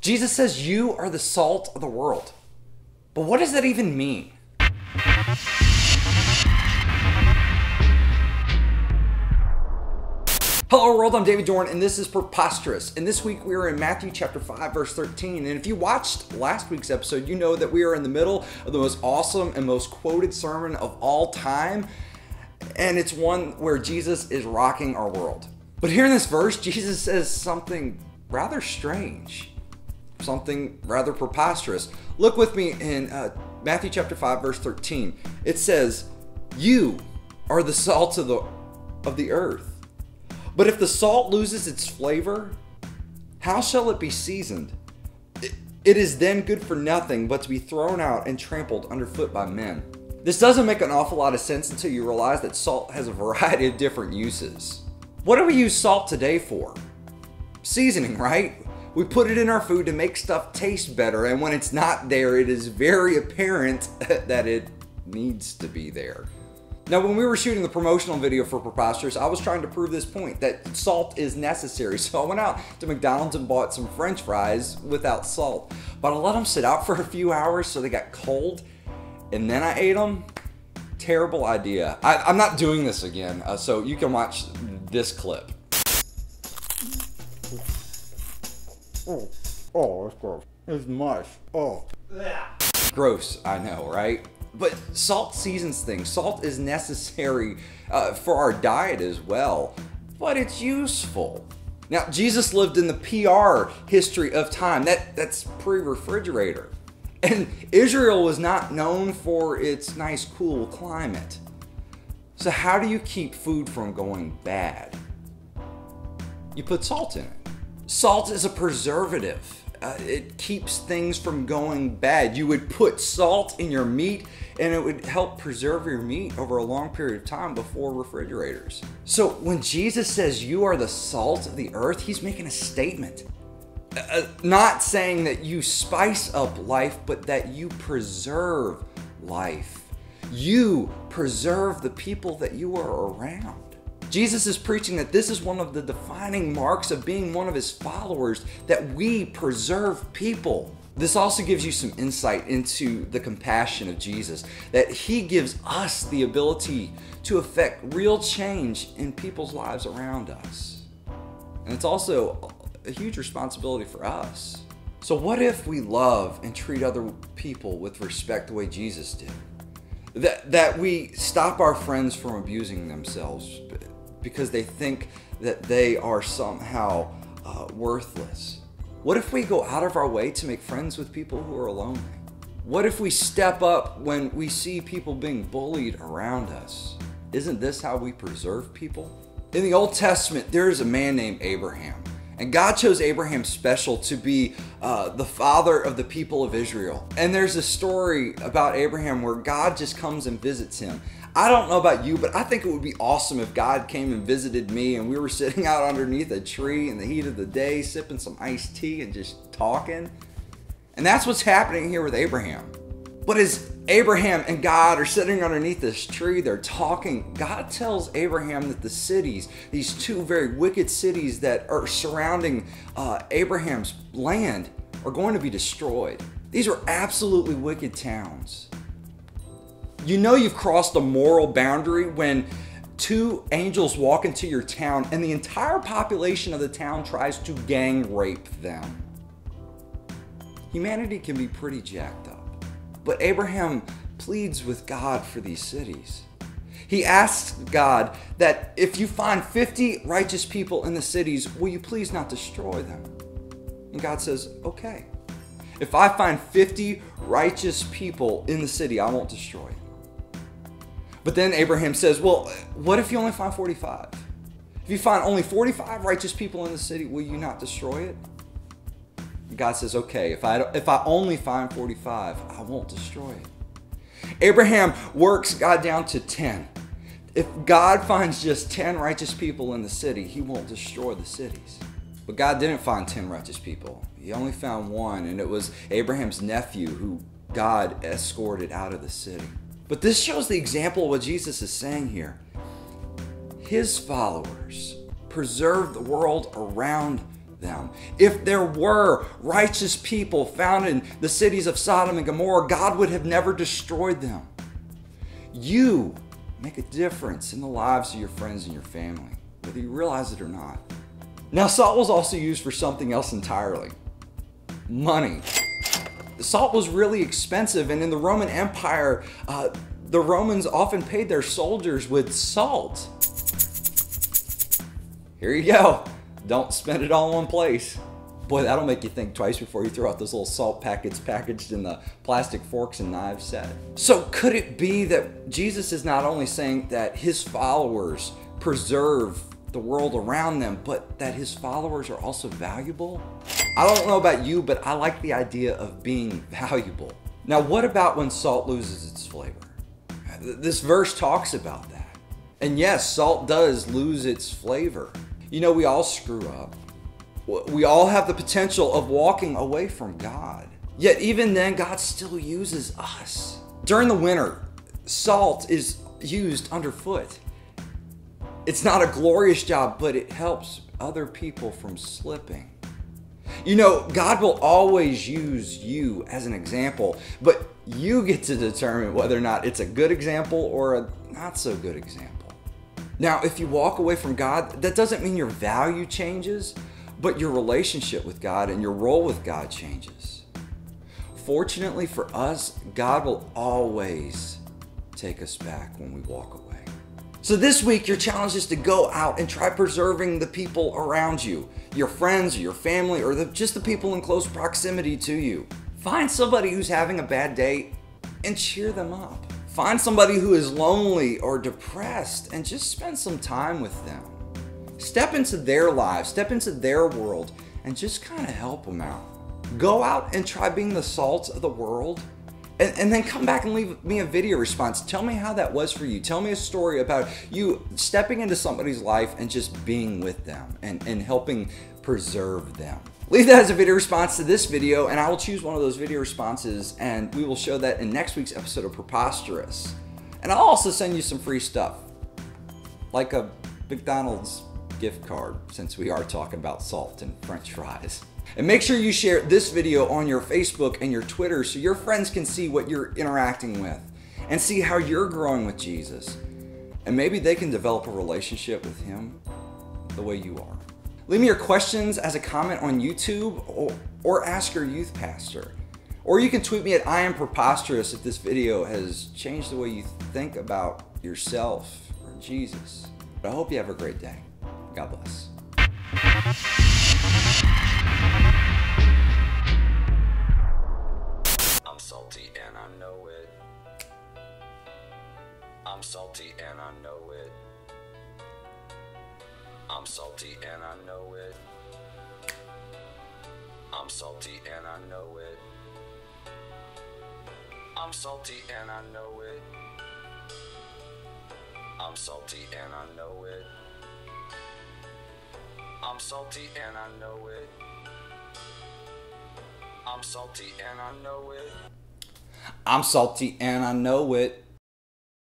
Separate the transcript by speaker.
Speaker 1: Jesus says you are the salt of the world. But what does that even mean? Hello world, I'm David Dorn and this is Preposterous. And this week we are in Matthew chapter 5 verse 13. And if you watched last week's episode, you know that we are in the middle of the most awesome and most quoted sermon of all time. And it's one where Jesus is rocking our world. But here in this verse, Jesus says something rather strange. Something rather preposterous. Look with me in Matthew chapter 5 verse 13. It says, "You are the salt of the earth. But if the salt loses its flavor, how shall it be seasoned? It is then good for nothing but to be thrown out and trampled underfoot by men." This doesn't make an awful lot of sense until you realize that salt has a variety of different uses. What do we use salt today for? Seasoning, right? We put it in our food to make stuff taste better, and when it's not there, it is very apparent that it needs to be there. Now, when we were shooting the promotional video for Preposterous, I was trying to prove this point, that salt is necessary. So I went out to McDonald's and bought some French fries without salt. But I let them sit out for a few hours so they got cold, and then I ate them. Terrible idea. I'm not doing this again, so you can watch this clip. Oh, it's gross. It's mush. Oh. Gross, I know, right? But salt seasons things. Salt is necessary for our diet as well, but it's useful. Now, Jesus lived in the PR history of time. That's pre-refrigerator. And Israel was not known for its nice, cool climate. So how do you keep food from going bad? You put salt in it. Salt is a preservative. It keeps things from going bad. You would put salt in your meat and it would help preserve your meat over a long period of time before refrigerators. So when Jesus says you are the salt of the earth, he's making a statement. Not saying that you spice up life, but that you preserve life. You preserve the people that you are around. Jesus is preaching that this is one of the defining marks of being one of his followers, that we preserve people. This also gives you some insight into the compassion of Jesus, that he gives us the ability to affect real change in people's lives around us. And it's also a huge responsibility for us. So what if we love and treat other people with respect the way Jesus did? That we stop our friends from abusing themselves because they think that they are somehow worthless. What if we go out of our way to make friends with people who are lonely? What if we step up when we see people being bullied around us? Isn't this how we preserve people? In the Old Testament, there is a man named Abraham. And God chose Abraham special to be the father of the people of Israel. And there's a story about Abraham where God just comes and visits him. I don't know about you, but I think it would be awesome if God came and visited me and we were sitting out underneath a tree in the heat of the day, sipping some iced tea and just talking. And that's what's happening here with Abraham. But as Abraham and God are sitting underneath this tree, they're talking, God tells Abraham that the cities, these two very wicked cities that are surrounding Abraham's land, are going to be destroyed. These are absolutely wicked towns. You know you've crossed a moral boundary when two angels walk into your town and the entire population of the town tries to gang rape them. Humanity can be pretty jacked up. But Abraham pleads with God for these cities. He asks God that if you find 50 righteous people in the cities, will you please not destroy them? And God says, okay. If I find 50 righteous people in the city, I won't destroy it. But then Abraham says, well, what if you only find 45? If you find only 45 righteous people in the city, will you not destroy it? And God says, okay, if I only find 45, I won't destroy it. Abraham works God down to 10. If God finds just 10 righteous people in the city, he won't destroy the cities. But God didn't find 10 righteous people. He only found one, and it was Abraham's nephew who God escorted out of the city. But this shows the example of what Jesus is saying here. His followers preserve the world around them. If there were righteous people found in the cities of Sodom and Gomorrah, God would have never destroyed them. You make a difference in the lives of your friends and your family, whether you realize it or not. Now, salt was also used for something else entirely. Money. Salt was really expensive, and in the Roman Empire, the Romans often paid their soldiers with salt. Here you go. Don't spend it all in one place. Boy, that'll make you think twice before you throw out those little salt packets packaged in the plastic forks and knives set. So could it be that Jesus is not only saying that his followers preserve the world around them, but that his followers are also valuable? I don't know about you, but I like the idea of being valuable. Now, what about when salt loses its flavor? This verse talks about that. And yes, salt does lose its flavor. You know, we all screw up. We all have the potential of walking away from God. Yet even then, God still uses us. During the winter, salt is used underfoot. It's not a glorious job, but it helps other people from slipping. You know, God will always use you as an example, but you get to determine whether or not it's a good example or a not so good example. Now, if you walk away from God, that doesn't mean your value changes, but your relationship with God and your role with God changes. Fortunately for us, God will always take us back when we walk away. So this week, your challenge is to go out and try preserving the people around you, your friends, or your family, or just the people in close proximity to you. Find somebody who's having a bad day and cheer them up. Find somebody who is lonely or depressed and just spend some time with them. Step into their lives, step into their world, and just kind of help them out. Go out and try being the salt of the world, and then come back and leave me a video response. Tell me how that was for you. Tell me a story about you stepping into somebody's life and just being with them and helping preserve them. Leave that as a video response to this video, and I will choose one of those video responses, and we will show that in next week's episode of Preposterous. And I'll also send you some free stuff, like a McDonald's gift card, since we are talking about salt and French fries. And make sure you share this video on your Facebook and your Twitter so your friends can see what you're interacting with and see how you're growing with Jesus. And maybe they can develop a relationship with him the way you are. Leave me your questions as a comment on YouTube or ask your youth pastor. Or you can tweet me at I am Preposterous if this video has changed the way you think about yourself or Jesus. But I hope you have a great day. God bless.
Speaker 2: I'm salty and I know it. I'm salty and I know it. I'm salty and I know it. I'm salty and I know it. I'm salty and I know it. I'm salty and I know it. I'm salty and I know it. I'm salty and I know it.
Speaker 1: I'm salty and I know it.